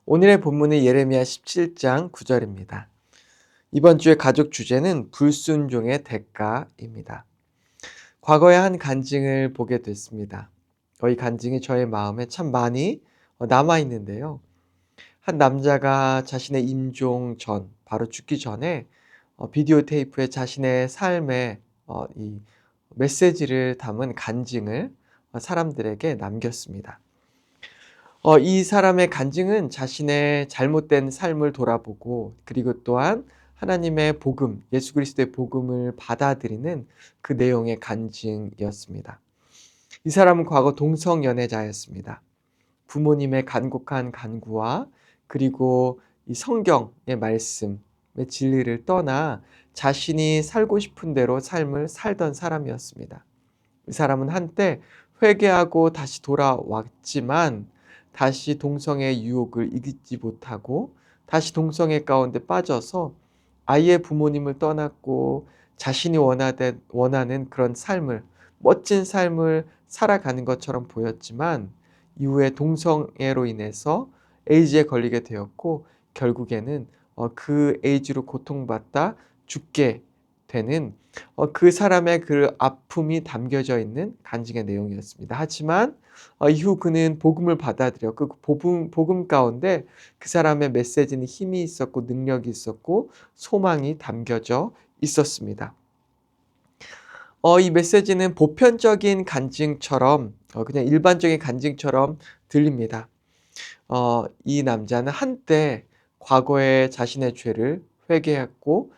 오늘의 본문은 예레미야 17장 9절입니다. 이번 주의 가족 주제는 불순종의 대가입니다. 과거의 한 간증을 보게 됐습니다. 이 간증이 저의 마음에 참 많이 남아 있는데요. 한 남자가 자신의 임종 전, 바로 죽기 전에 비디오 테이프에 자신의 삶의 이 메시지를 담은 간증을 사람들에게 남겼습니다. 이 사람의 간증은 자신의 잘못된 삶을 돌아보고, 그리고 또한 하나님의 복음, 예수 그리스도의 복음을 받아들이는 그 내용의 간증이었습니다. 이 사람은 과거 동성 연애자였습니다. 부모님의 간곡한 간구와 그리고 이 성경의 말씀의 진리를 떠나 자신이 살고 싶은 대로 삶을 살던 사람이었습니다. 이 사람은 한때 회개하고 다시 돌아왔지만 다시 동성의 유혹을 이기지 못하고 다시 동성애 가운데 빠져서 아이의 부모님을 떠났고 자신이 원하는 그런 삶을, 멋진 삶을 살아가는 것처럼 보였지만 이후에 동성애로 인해서 에이즈에 걸리게 되었고 결국에는 그 에이즈로 고통받다 죽게 되는 그 사람의 그 아픔이 담겨져 있는 간증의 내용이었습니다. 하지만 이후 그는 복음을 받아들여 그 복음 가운데 그 사람의 메시지는 힘이 있었고 능력이 있었고 소망이 담겨져 있었습니다. 이 메시지는 보편적인 간증처럼 그냥 일반적인 간증처럼 들립니다. 이 남자는 한때 과거의 자신의 죄를 회개했고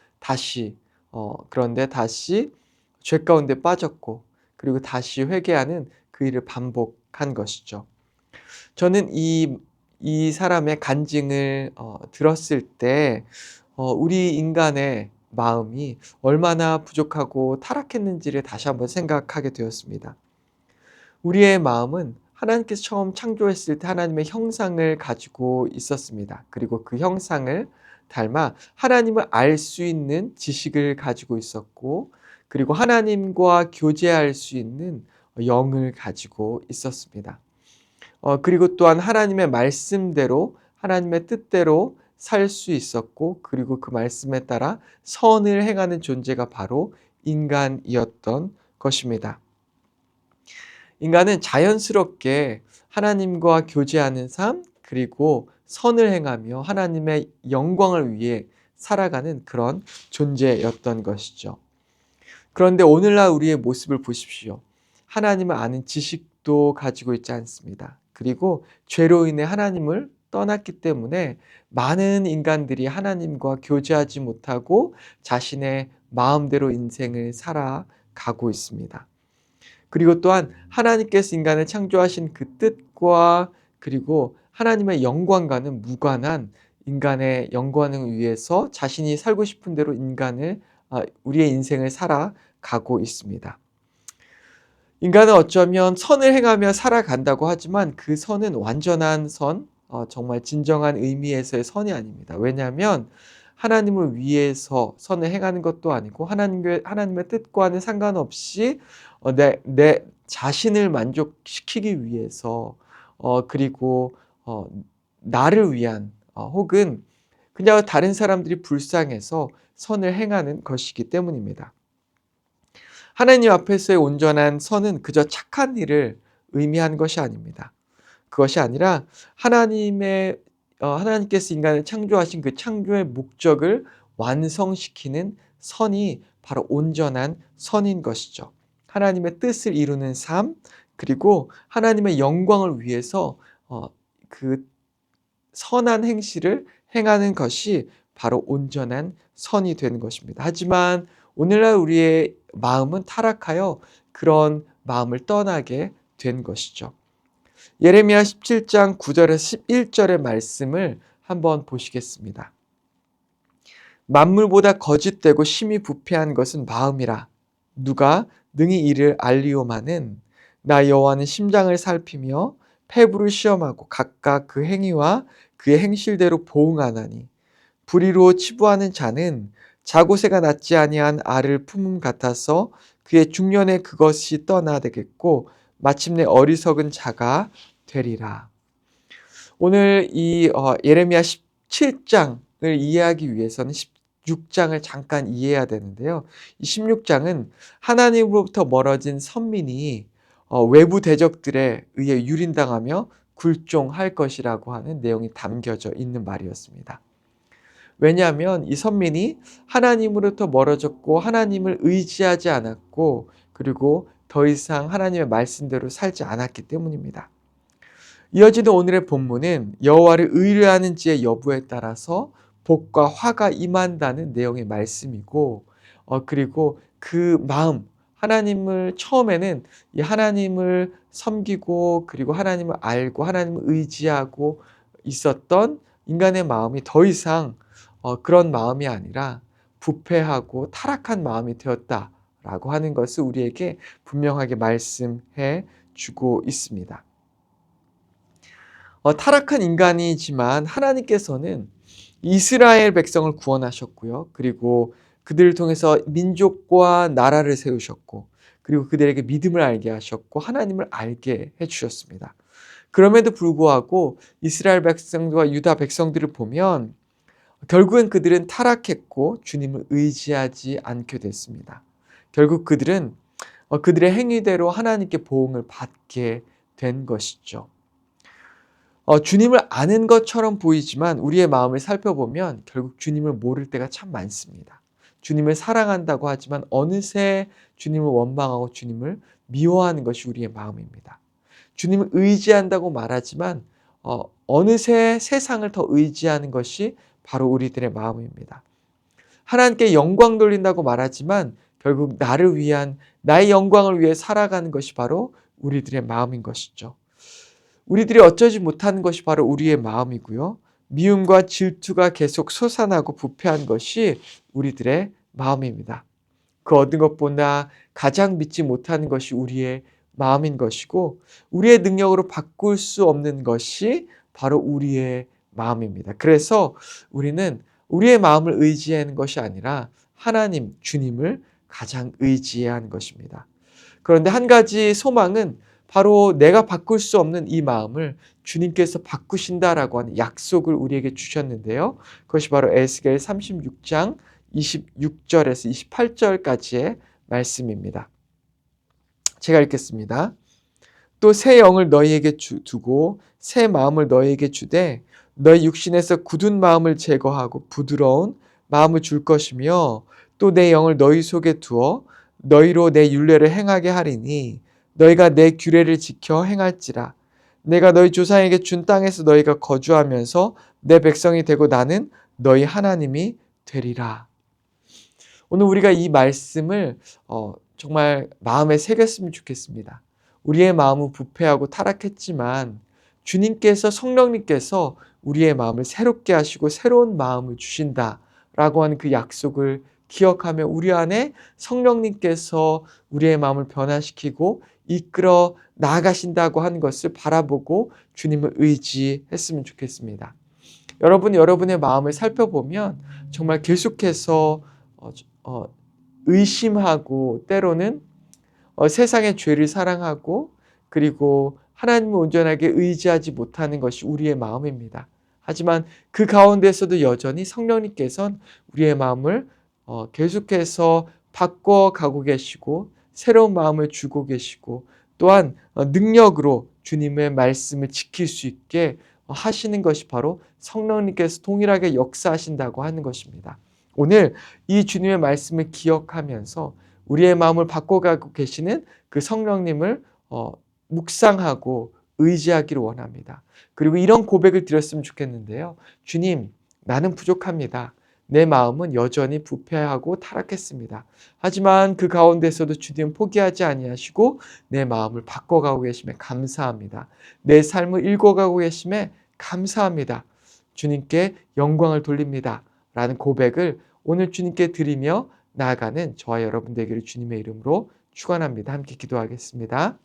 그런데 다시 죄 가운데 빠졌고 그리고 다시 회개하는 그 일을 반복한 것이죠. 저는 이 사람의 간증을 들었을 때 우리 인간의 마음이 얼마나 부족하고 타락했는지를 다시 한번 생각하게 되었습니다. 우리의 마음은 하나님께서 처음 창조했을 때 하나님의 형상을 가지고 있었습니다. 그리고 그 형상을 닮아 하나님을 알 수 있는 지식을 가지고 있었고, 그리고 하나님과 교제할 수 있는 영을 가지고 있었습니다. 그리고 또한 하나님의 말씀대로, 하나님의 뜻대로 살 수 있었고, 그리고 그 말씀에 따라 선을 행하는 존재가 바로 인간이었던 것입니다. 인간은 자연스럽게 하나님과 교제하는 삶, 그리고 선을 행하며 하나님의 영광을 위해 살아가는 그런 존재였던 것이죠. 그런데 오늘날 우리의 모습을 보십시오. 하나님을 아는 지식도 가지고 있지 않습니다. 그리고 죄로 인해 하나님을 떠났기 때문에 많은 인간들이 하나님과 교제하지 못하고 자신의 마음대로 인생을 살아가고 있습니다. 그리고 또한 하나님께서 인간을 창조하신 그 뜻과 그리고 하나님의 영광과는 무관한 인간의 영광을 위해서 자신이 살고 싶은 대로 우리의 인생을 살아가고 있습니다. 인간은 어쩌면 선을 행하며 살아간다고 하지만 그 선은 완전한 선, 정말 진정한 의미에서의 선이 아닙니다. 왜냐하면 하나님을 위해서 선을 행하는 것도 아니고 하나님의 뜻과는 상관없이 내 자신을 만족시키기 위해서 그리고 나를 위한 혹은 그냥 다른 사람들이 불쌍해서 선을 행하는 것이기 때문입니다. 하나님 앞에서의 온전한 선은 그저 착한 일을 의미한 것이 아닙니다. 그것이 아니라 하나님께서 인간을 창조하신 그 창조의 목적을 완성시키는 선이 바로 온전한 선인 것이죠. 하나님의 뜻을 이루는 삶, 그리고 하나님의 영광을 위해서 그 선한 행실을 행하는 것이 바로 온전한 선이 되는 것입니다. 하지만 오늘날 우리의 마음은 타락하여 그런 마음을 떠나게 된 것이죠. 예레미야 17장 9절에서 11절의 말씀을 한번 보시겠습니다. 만물보다 거짓되고 심히 부패한 것은 마음이라. 누가 능히 이를 알리오마는 나 여호와는 심장을 살피며 폐부를 시험하고 각각 그 행위와 그의 행실대로 보응하나니 불의로 치부하는 자는 자고새가 낳지 아니한 알을 품음 같아서 그의 중년에 그것이 떠나되겠고 마침내 어리석은 자가 되리라. 오늘 이 예레미야 17장을 이해하기 위해서는 16장을 잠깐 이해해야 되는데요. 이 16장은 하나님으로부터 멀어진 선민이 외부 대적들에 의해 유린당하며 굴종할 것이라고 하는 내용이 담겨져 있는 말이었습니다. 왜냐하면 이 선민이 하나님으로부터 멀어졌고 하나님을 의지하지 않았고 그리고 더 이상 하나님의 말씀대로 살지 않았기 때문입니다. 이어지는 오늘의 본문은 여호와를 의뢰하는지의 여부에 따라서 복과 화가 임한다는 내용의 말씀이고 그리고 그 마음 하나님을 처음에는 이 하나님을 섬기고 그리고 하나님을 알고 하나님을 의지하고 있었던 인간의 마음이 더 이상 그런 마음이 아니라 부패하고 타락한 마음이 되었다라고 하는 것을 우리에게 분명하게 말씀해 주고 있습니다. 타락한 인간이지만 하나님께서는 이스라엘 백성을 구원하셨고요. 그리고 그들을 통해서 민족과 나라를 세우셨고 그리고 그들에게 믿음을 알게 하셨고 하나님을 알게 해주셨습니다. 그럼에도 불구하고 이스라엘 백성과 유다 백성들을 보면 결국엔 그들은 타락했고 주님을 의지하지 않게 됐습니다. 결국 그들은 그들의 행위대로 하나님께 보응을 받게 된 것이죠. 주님을 아는 것처럼 보이지만 우리의 마음을 살펴보면 결국 주님을 모를 때가 참 많습니다. 주님을 사랑한다고 하지만 어느새 주님을 원망하고 주님을 미워하는 것이 우리의 마음입니다. 주님을 의지한다고 말하지만 어느새 세상을 더 의지하는 것이 바로 우리들의 마음입니다. 하나님께 영광 돌린다고 말하지만 결국 나를 위한 나의 영광을 위해 살아가는 것이 바로 우리들의 마음인 것이죠. 우리들이 어쩌지 못하는 것이 바로 우리의 마음이고요. 미움과 질투가 계속 솟아나고 부패한 것이 우리들의 마음입니다. 그 얻은 것보다 가장 믿지 못하는 것이 우리의 마음인 것이고 우리의 능력으로 바꿀 수 없는 것이 바로 우리의 마음입니다. 그래서 우리는 우리의 마음을 의지하는 것이 아니라 하나님, 주님을 가장 의지해야 하는 것입니다. 그런데 한 가지 소망은 바로 내가 바꿀 수 없는 이 마음을 주님께서 바꾸신다라고 하는 약속을 우리에게 주셨는데요. 그것이 바로 에스겔 36장 26절에서 28절까지의 말씀입니다. 제가 읽겠습니다. 또 새 영을 너희에게 두고 새 마음을 너희에게 주되 너희 육신에서 굳은 마음을 제거하고 부드러운 마음을 줄 것이며 또 내 영을 너희 속에 두어 너희로 내 율례를 행하게 하리니 너희가 내 규례를 지켜 행할지라. 내가 너희 조상에게 준 땅에서 너희가 거주하면서 내 백성이 되고 나는 너희 하나님이 되리라. 오늘 우리가 이 말씀을 정말 마음에 새겼으면 좋겠습니다. 우리의 마음은 부패하고 타락했지만 주님께서 성령님께서 우리의 마음을 새롭게 하시고 새로운 마음을 주신다라고 하는 그 약속을 기억하며 우리 안에 성령님께서 우리의 마음을 변화시키고 이끌어 나아가신다고 하는 것을 바라보고 주님을 의지했으면 좋겠습니다. 여러분이 여러분의 마음을 살펴보면 정말 계속해서 의심하고 때로는 세상의 죄를 사랑하고 그리고 하나님을 온전하게 의지하지 못하는 것이 우리의 마음입니다. 하지만 그 가운데서도 여전히 성령님께서는 우리의 마음을 계속해서 바꿔가고 계시고 새로운 마음을 주고 계시고 또한 능력으로 주님의 말씀을 지킬 수 있게 하시는 것이 바로 성령님께서 동일하게 역사하신다고 하는 것입니다. 오늘 이 주님의 말씀을 기억하면서 우리의 마음을 바꿔가고 계시는 그 성령님을 묵상하고 의지하기를 원합니다. 그리고 이런 고백을 드렸으면 좋겠는데요. 주님, 나는 부족합니다. 내 마음은 여전히 부패하고 타락했습니다. 하지만 그 가운데서도 주님은 포기하지 아니하시고 내 마음을 바꿔가고 계심에 감사합니다. 내 삶을 읽어가고 계심에 감사합니다. 주님께 영광을 돌립니다. 라는 고백을 오늘 주님께 드리며 나아가는 저와 여러분 되기를 주님의 이름으로 축원합니다. 함께 기도하겠습니다.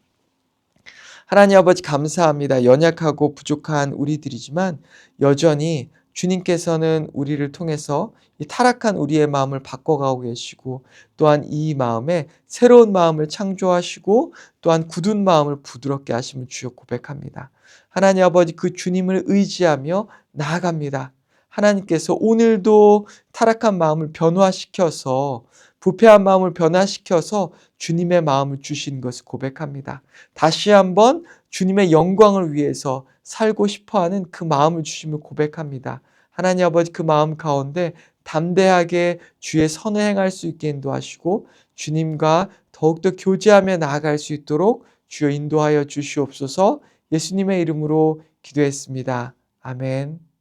하나님 아버지 감사합니다. 연약하고 부족한 우리들이지만 여전히 주님께서는 우리를 통해서 이 타락한 우리의 마음을 바꿔가고 계시고 또한 이 마음에 새로운 마음을 창조하시고 또한 굳은 마음을 부드럽게 하심을 주여 고백합니다. 하나님 아버지 그 주님을 의지하며 나아갑니다. 하나님께서 오늘도 타락한 마음을 변화시켜서 부패한 마음을 변화시켜서 주님의 마음을 주신 것을 고백합니다. 다시 한번 주님의 영광을 위해서 살고 싶어하는 그 마음을 주심을 고백합니다. 하나님 아버지 그 마음 가운데 담대하게 주의 선을 행할 수 있게 인도하시고 주님과 더욱더 교제하며 나아갈 수 있도록 주여 인도하여 주시옵소서. 예수님의 이름으로 기도했습니다. 아멘.